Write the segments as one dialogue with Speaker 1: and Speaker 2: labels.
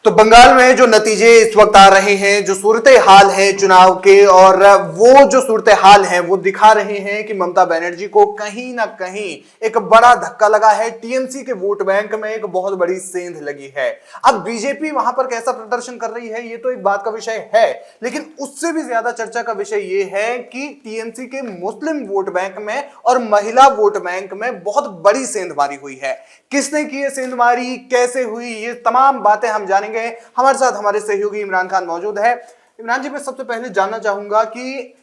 Speaker 1: तो बंगाल में जो नतीजे इस वक्त आ रहे हैं, जो सूरत हाल है चुनाव के, और वो जो सूरत हाल है वो दिखा रहे हैं कि ममता बनर्जी को कहीं ना कहीं एक बड़ा धक्का लगा है। टीएमसी के वोट बैंक में एक बहुत बड़ी सेंध लगी है। अब बीजेपी वहां पर कैसा प्रदर्शन कर रही है ये तो एक बात का विषय है, लेकिन उससे भी ज्यादा चर्चा का विषय ये है कि टीएमसी के मुस्लिम वोट बैंक में और महिला वोट बैंक में बहुत बड़ी सेंधमारी हुई है। किसने की ये सेंधमारी, कैसे हुई, ये तमाम बातें हम जानेंगे। हमारे साथ हमारे सहयोगी इमरान खान मौजूद है। इमरान जी, मैं सबसे पहले जानना चाहूंगा कि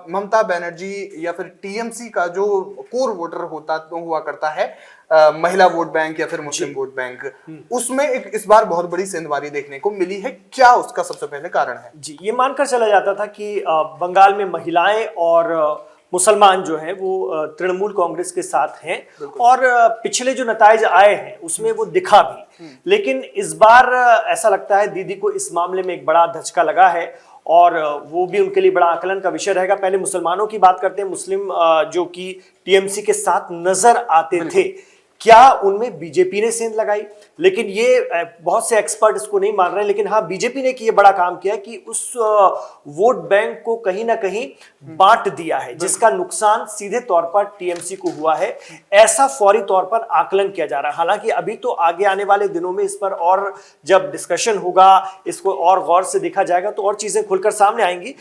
Speaker 1: ममता बनर्जी या फिर टीएमसी का जो कोर वोटर हुआ करता है, महिला वोट बैंक या फिर मुस्लिम वोट बैंक, उसमें एक इस बार बहुत बड़ी सेंधमारी देखने को मिली है। क्या उसका सबसे पहले कारण है?
Speaker 2: जी, ये मानकर चला जाता था कि बंगाल में महिलाएं और मुसलमान जो हैं वो तृणमूल कांग्रेस के साथ हैं, और पिछले जो नताइज आए हैं उसमें वो दिखा भी। लेकिन इस बार ऐसा लगता है दीदी को इस मामले में एक बड़ा धचका लगा है, और वो भी उनके लिए बड़ा आकलन का विषय रहेगा। पहले मुसलमानों की बात करते हैं। मुस्लिम जो कि टीएमसी के साथ नजर आते थे, क्या उनमें बीजेपी ने सेंध लगाई? लेकिन ये बहुत से एक्सपर्ट इसको नहीं मान रहे हैं, लेकिन हाँ, बीजेपी ने ये बड़ा काम किया कि उस वोट बैंक को कहीं ना कहीं बांट दिया है, जिसका नुकसान सीधे तौर पर टीएमसी को हुआ है। ऐसा फौरी तौर पर आकलन किया जा रहा है। हालांकि अभी तो आगे आने वाले दिनों में इस पर और जब डिस्कशन होगा, इसको और गौर से देखा जाएगा तो और चीजें खुलकर सामने आएंगी।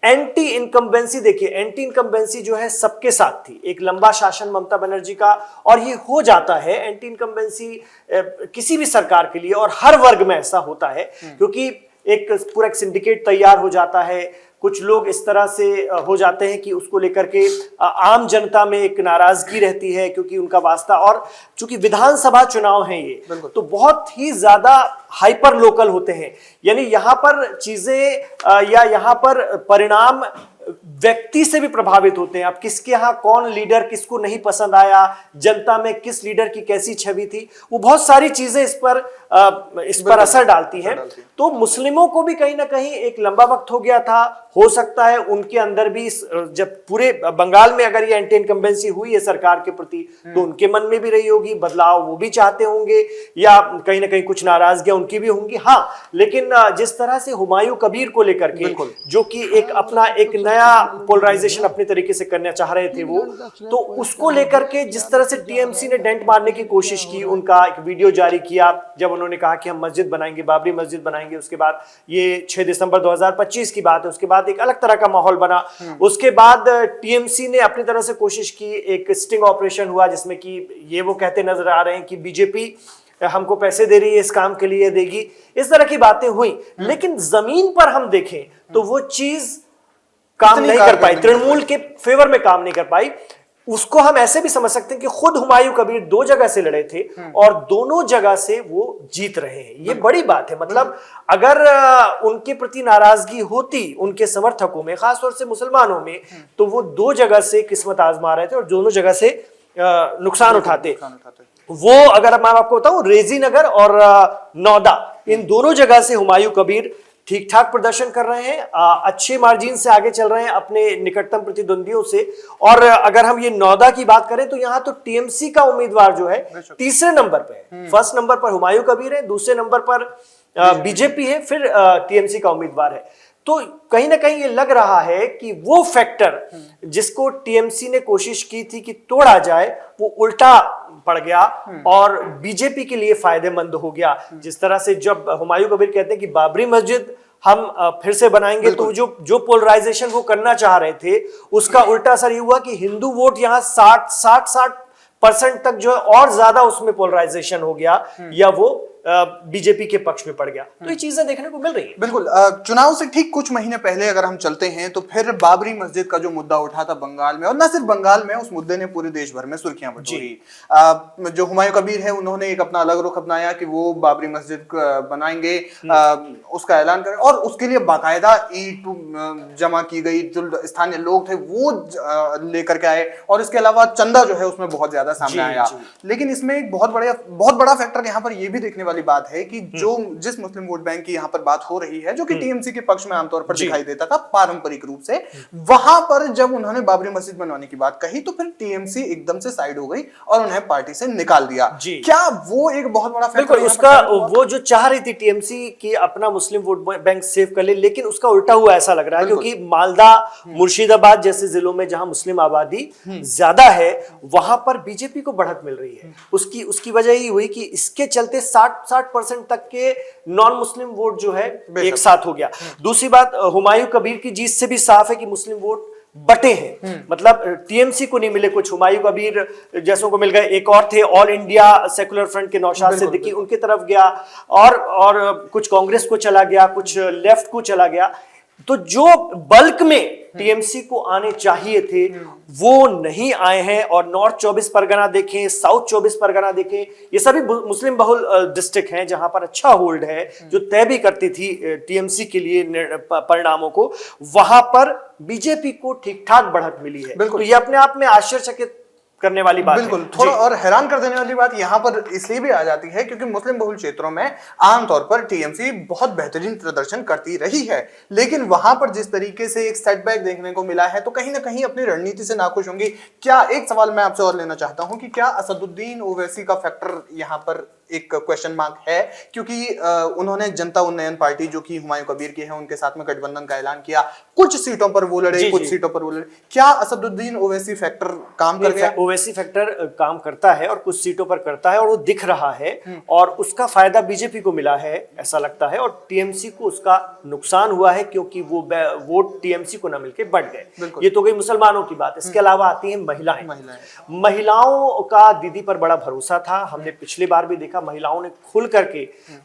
Speaker 2: एंटी इनकम्बेंसी, देखिए, एंटी इनकम्बेंसी जो है सबके साथ थी, एक लंबा शासन ममता बनर्जी का, और ये हो जाता है एंटी इनकम्बेंसी किसी भी सरकार के लिए, और हर वर्ग में ऐसा होता है, क्योंकि एक पूरा एक सिंडिकेट तैयार हो जाता है। कुछ लोग इस तरह से हो जाते हैं कि उसको लेकर के आम जनता में एक नाराजगी रहती है, क्योंकि उनका वास्ता, और चूंकि विधानसभा चुनाव है ये, तो बहुत ही ज्यादा हाइपर लोकल होते हैं। यानी यहाँ पर चीजें या यहाँ पर परिणाम व्यक्ति से भी प्रभावित होते हैं। अब किसके यहाँ कौन लीडर किसको नहीं पसंद आया, जनता में किस लीडर की कैसी छवि थी, वो बहुत सारी चीजें इस पर असर डालती हैं। तो मुस्लिमों को भी कहीं ना कहीं एक लंबा वक्त हो गया था, हो सकता है उनके अंदर भी जब पूरे बंगाल में अगर ये एंटी इनकम्बेंसी हुई है सरकार के प्रति, तो उनके मन में भी रही होगी बदलाव, वो भी चाहते होंगे, या कहीं ना कहीं कुछ नाराजगियां उनकी भी होंगी। हाँ, लेकिन जिस तरह से हुमायूं कबीर को लेकर के, जो कि एक अपना एक नया पोलराइजेशन अपने तरीके से करना चाह रहे थे वो, तो उसको लेकर के जिस तरह से टीएमसी ने डेंट मारने की कोशिश की, उनका एक वीडियो जारी किया जब उन्होंने कहा कि हम मस्जिद बनाएंगे, बाबरी मस्जिद बनाएंगे। उसके बाद ये 6 दिसंबर 2025 की बात है, उसके बाद एक अलग तरह का माहौल बना। उसके बाद टीएमसी ने अपनी तरह से कोशिश की, एक स्टिंग ऑपरेशन हुआ जिसमें कि ये वो कहते नजर आ रहे हैं कि बीजेपी हमको पैसे दे रही है, इस काम के लिए देगी, इस तरह की बातें हुई। लेकिन जमीन पर हम देखें तो वो चीज काम नहीं कर पाई, तृणमूल के फेवर में काम नहीं कर पाई। उसको हम ऐसे भी समझ सकते हैं कि खुद हुमायूं कबीर 2 जगह से लड़े थे और दोनों जगह से वो जीत रहे हैं। ये बड़ी बात है। मतलब अगर उनके प्रति नाराजगी होती उनके समर्थकों में, खासतौर से मुसलमानों में, तो वो 2 जगह से किस्मत आजमा रहे थे और दोनों जगह से नुकसान उठाते। वो अगर मैं आपको बताऊं, रेजी नगर और नौदा, इन दोनों जगह से हुमायूं कबीर ठीक ठाक प्रदर्शन कर रहे हैं, अच्छे मार्जिन से आगे चल रहे हैं अपने निकटतम प्रतिद्वंदियों से। और अगर हम ये नौदा की बात करें तो यहाँ तो टीएमसी का उम्मीदवार जो है तीसरे नंबर पे है। फर्स्ट नंबर पर हुमायूं कबीर है, दूसरे नंबर पर बीजेपी है, फिर टीएमसी का उम्मीदवार है। तो कहीं ना कहीं ये लग रहा है कि वो फैक्टर जिसको टीएमसी ने कोशिश की थी कि तोड़ा जाए, वो उल्टा पड़ गया और बीजेपी के लिए फायदेमंद हो गया। जिस तरह से जब हुमायूं कबीर कहते हैं कि बाबरी मस्जिद हम फिर से बनाएंगे, तो जो पोलराइजेशन वो करना चाह रहे थे, उसका उल्टा असर ये हुआ कि हिंदू वोट यहाँ 60% तक जो है और ज्यादा उसमें पोलराइजेशन हो गया, या वो बीजेपी के पक्ष में पड़ गया। तो ये चीजें देखने को मिल रही है।
Speaker 1: बिल्कुल। चुनाव से ठीक कुछ महीने पहले अगर हम चलते हैं तो फिर बाबरी मस्जिद का जो मुद्दा उठा था बंगाल में, और न सिर्फ बंगाल में, उस मुद्दे ने पूरे देश भर में सुर्खियां बटोरी। जो हुमायूं कबीर है उन्होंने एक अपना अलग रुख अपनाया कि वो बाबरी मस्जिद बनाएंगे, उसका ऐलान करें, और उसके लिए बाकायदा ईंट जमा की गई, जो स्थानीय लोग थे वो लेकर के आए, और इसके अलावा चंदा जो है उसमें बहुत ज्यादा सामने आया। लेकिन इसमें एक बहुत बड़ा फैक्टर यहाँ पर यह भी देखने वाली वाली बात है कि जो जिस मुस्लिम वोट बैंक की यहाँ पर बात हो रही है, जो कि टीएमसी के पक्ष में आमतौर पर दिखाई देता था पारंपरिक रूप से, वहां पर जब उन्होंने बाबरी मस्जिद बनवाने की बात कही तो फिर टीएमसी एकदम से साइड हो गई और उन्हें पार्टी से निकाल दिया। क्या वो एक बहुत बड़ा फैक्टर?
Speaker 2: बिल्कुल, उसका वो जो चाह रही थी टीएमसी कि अपना मुस्लिम वोट बैंक सेव कर ले, लेकिन उसका उल्टा हुआ ऐसा लग रहा है, क्योंकि मालदा, मुर्शिदाबाद जैसे जिलों में जहां मुस्लिम आबादी ज्यादा है, वहां पर बीजेपी को बढ़त मिल रही है। उसकी वजह ये हुई कि इसके चलते 60% तक के नॉन मुस्लिम वोट जो है एक साथ हो गया। दूसरी बात, हुमायूं कबीर की जीत से भी साफ है कि मुस्लिम वोट बटे हैं, मतलब टीएमसी को नहीं मिले कुछ, हुमायूं कबीर जैसों को मिल गए, एक और थे ऑल इंडिया सेकुलर फ्रंट के नौशाद सिद्दीकी, उनकी तरफ गया, और कुछ कांग्रेस को चला गया, कुछ लेफ्ट को चला गया। तो जो बल्क में टीएमसी को आने चाहिए थे वो नहीं आए हैं। और नॉर्थ 24 परगना देखें, साउथ 24 परगना देखें, ये सभी मुस्लिम बहुल डिस्ट्रिक्ट हैं जहां पर अच्छा होल्ड है, जो तय भी करती थी टीएमसी के लिए परिणामों को, वहां पर बीजेपी को ठीक ठाक बढ़त मिली है। तो ये अपने आप में आश्चर्यचकित करने वाली बात
Speaker 1: बिल्कुल है। थोड़ा और हैरान कर देने वाली बात यहां पर इसलिए भी आ जाती है क्योंकि मुस्लिम बहुल क्षेत्रों में आमतौर पर टीएमसी बहुत बेहतरीन प्रदर्शन करती रही है, लेकिन वहां पर जिस तरीके से एक सेटबैक देखने को मिला है तो कहीं ना कहीं अपनी रणनीति से नाखुश होंगी। क्या, एक सवाल मैं आपसे और लेना चाहता हूं कि क्या असदुद्दीन ओवैसी का फैक्टर यहां पर एक क्वेश्चन मार्क है, क्योंकि उन्होंने जनता उन्नयन पार्टी जो कि हुमायूं कबीर की है उनके साथ में गठबंधन का ऐलान किया, कुछ सीटों पर वो लड़े, कुछ सीटों पर वो लड़े। क्या असदुद्दीन ओवैसी फैक्टर काम कर गया?
Speaker 2: ओवैसी फैक्टर काम करता है और कुछ सीटों पर करता है और वो दिख रहा है, और उसका फायदा बीजेपी को मिला है ऐसा लगता है, और टीएमसी को उसका नुकसान हुआ है क्योंकि वो वोट टीएमसी को न मिलके बढ़ गए। ये तो गई मुसलमानों की बात। इसके अलावा आती है महिलाओं का दीदी पर बड़ा भरोसा था। हमने पिछली बार भी देखा महिलाओं ने खुल करके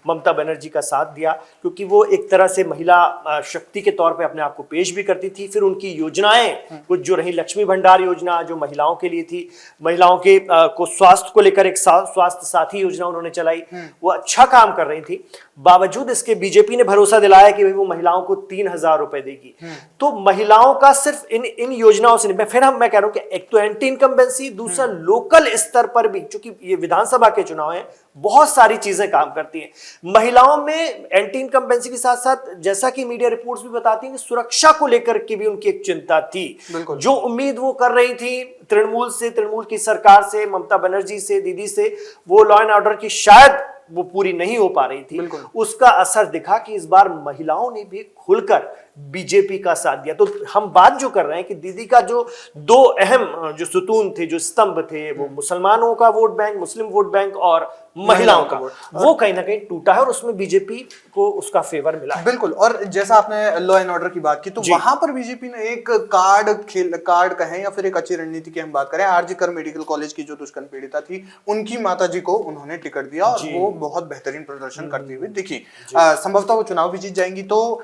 Speaker 2: ममता बनर्जी का साथ दिया, क्योंकि वो एक तरह से महिला शक्ति के तौर पे अपने आप को पेश भी करती थी। फिर उनकी योजनाएं कुछ जो रही, लक्ष्मी भंडार योजना जो महिलाओं के लिए थी, महिलाओं के को स्वास्थ्य को लेकर एक स्वास्थ्य साथी योजना उन्होंने चलाई, वो अच्छा काम कर रही थी। बावजूद इसके बीजेपी ने भरोसा दिलाया कि वो महिलाओं को 3,000 रुपए देगी। तो महिलाओं का सिर्फ इन योजनाओं से नहीं, फिर मैं कह रहा हूं कि एक तो एंटी इनकम्बेंसी, दूसरा लोकल स्तर पर भी, क्योंकि ये विधानसभा के चुनाव हैं, बहुत सारी चीजें काम करती हैं। महिलाओं में एंटी इनकम्बेंसी के साथ साथ, जैसा कि मीडिया रिपोर्ट्स भी बताती हैं, कि सुरक्षा को लेकर के भी उनकी एक चिंता थी। जो उम्मीद वो कर रही थी तृणमूल की सरकार से, ममता बनर्जी से, दीदी से, वो लॉ एंड ऑर्डर की शायद वो पूरी नहीं हो पा रही थी, उसका असर दिखा कि इस बार महिलाओं ने भी खुलकर बीजेपी का साथ दिया। तो हम बात जो कर रहे हैं कि दीदी का जो दो अहम जो सुतून थे, जो स्तंभ थे, वो मुसलमानों का वोट बैंक, मुस्लिम वोट बैंक और महिलाओं का, वो कहीं ना कहीं टूटा है और उसमें बीजेपी को उसका फेवर मिला है।
Speaker 1: बिल्कुल। और जैसा आपने लॉ एंड ऑर्डर की बात की, तो वहां पर बीजेपी ने एक कार्ड कहें या फिर एक अच्छी रणनीति की हम बात करें, आरजी कर मेडिकल कॉलेज की जो दुष्कर्म पीड़िता थी, उनकी माताजी को उन्होंने टिकट दिया और वो बहुत बेहतरीन प्रदर्शन करती हुई दिखी। संभवतः वो चुनाव भी जीत जाएंगी, तो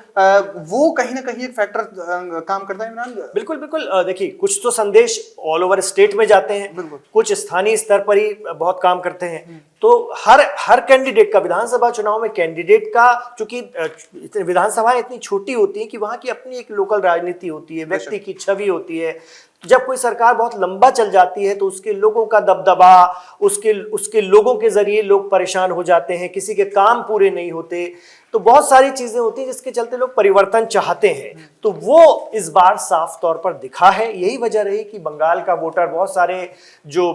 Speaker 1: वो कहीं ना कहीं एक फैक्टर काम करता है। इमरान,
Speaker 2: बिल्कुल देखिए, कुछ तो संदेश ऑल ओवर स्टेट में जाते हैं, कुछ स्थानीय स्तर पर ही बहुत काम करते हैं। तो हर कैंडिडेट का, विधानसभा चुनाव में कैंडिडेट का, चूंकि विधानसभाएं इतनी छोटी होती हैं कि वहां की अपनी एक लोकल राजनीति होती है, व्यक्ति की छवि होती है। जब कोई सरकार बहुत लंबा चल जाती है तो उसके लोगों का दबदबा, उसके लोगों के जरिए लोग परेशान हो जाते हैं, किसी के काम पूरे नहीं होते, तो बहुत सारी चीजें होती हैं जिसके चलते लोग परिवर्तन चाहते हैं। तो वो इस बार साफ तौर पर दिखा है। यही वजह रही कि बंगाल का वोटर, बहुत सारे जो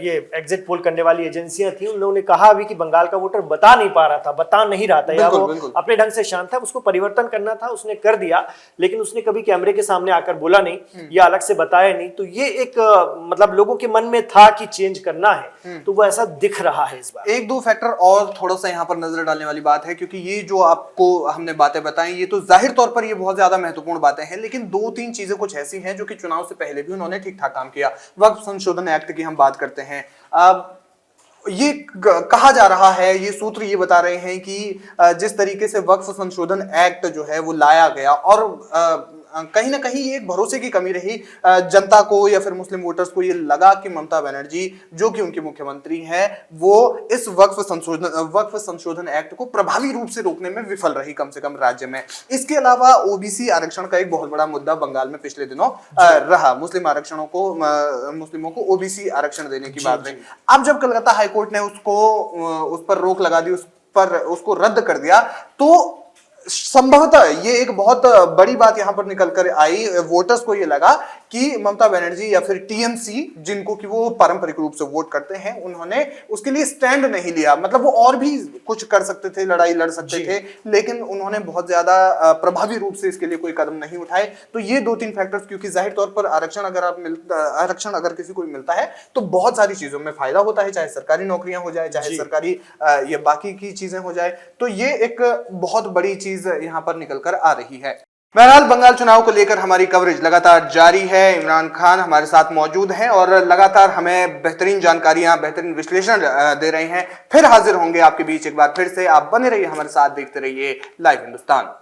Speaker 2: ये एग्जिट पोल करने वाली एजेंसियां थी, उन लोगों ने कहा भी कि बंगाल का वोटर बता नहीं रहा था, या वो अपने ढंग से शांत था, उसको परिवर्तन करना था, उसने कर दिया, लेकिन उसने कभी कैमरे के सामने आकर बोला नहीं या अलग से बताया नहीं। तो ये एक मतलब लोगों के मन में था कि चेंज करना है, तो वो ऐसा दिख रहा है इस बार।
Speaker 1: एक दो फैक्टर और थोड़ा सा यहाँ पर नजर डालने वाली बात है, क्योंकि ये जो आपको हमने बातें बताई, ये तो जाहिर तौर पर ये बहुत ज्यादा महत्वपूर्ण बातें हैं, लेकिन दो तीन चीजें कुछ ऐसी हैं जो कि चुनाव से पहले भी उन्होंने ठीक ठाक काम किया। वक्फ संशोधन एक्ट की हम बात करते हैं, ये कहा जा रहा है, ये सूत्र ये बता रहे हैं कि जिस तरीके से वक्फ संशोधन एक्ट जो है वो लाया गया और कहीं ना कहीं ये एक भरोसे की कमी रही जनता को या फिर मुस्लिम वोटर्स को। ये लगा कि ममता बनर्जी जो कि उनके मुख्यमंत्री हैं वो इस वक्फ संशोधन एक्ट को प्रभावी रूप से रोकने में विफल रही, कम से कम राज्य में। इसके अलावा ओबीसी आरक्षण का एक बहुत बड़ा मुद्दा बंगाल में पिछले दिनों रहा। मुस्लिमों को ओबीसी आरक्षण देने की बात रही। अब जब कलकत्ता हाईकोर्ट ने उस पर रोक लगा दी, उसको रद्द कर दिया, तो संभवतः ये एक बहुत बड़ी बात यहां पर निकल कर आई। वोटर्स को ये लगा कि ममता बनर्जी या फिर टीएमसी, जिनको कि वो पारंपरिक रूप से वोट करते हैं, उन्होंने उसके लिए स्टैंड नहीं लिया। मतलब वो और भी कुछ कर सकते थे, लड़ाई लड़ सकते थे, लेकिन उन्होंने बहुत ज्यादा प्रभावी रूप से इसके लिए कोई कदम नहीं उठाए। तो ये 2-3 फैक्टर्स, क्योंकि जाहिर तौर पर आरक्षण अगर किसी को मिलता है तो बहुत सारी चीजों में फायदा होता है, चाहे सरकारी नौकरियां हो जाए, चाहे सरकारी ये बाकी की चीजें हो जाए। तो ये एक बहुत बड़ी चीज यहां पर निकल कर आ रही है। बहरहाल बंगाल चुनाव को लेकर हमारी कवरेज लगातार जारी है। इमरान खान हमारे साथ मौजूद हैं और लगातार हमें बेहतरीन जानकारियां, बेहतरीन विश्लेषण दे रहे हैं। फिर हाजिर होंगे आपके बीच एक बार फिर से। आप बने रहिए हमारे साथ, देखते रहिए लाइव हिंदुस्तान।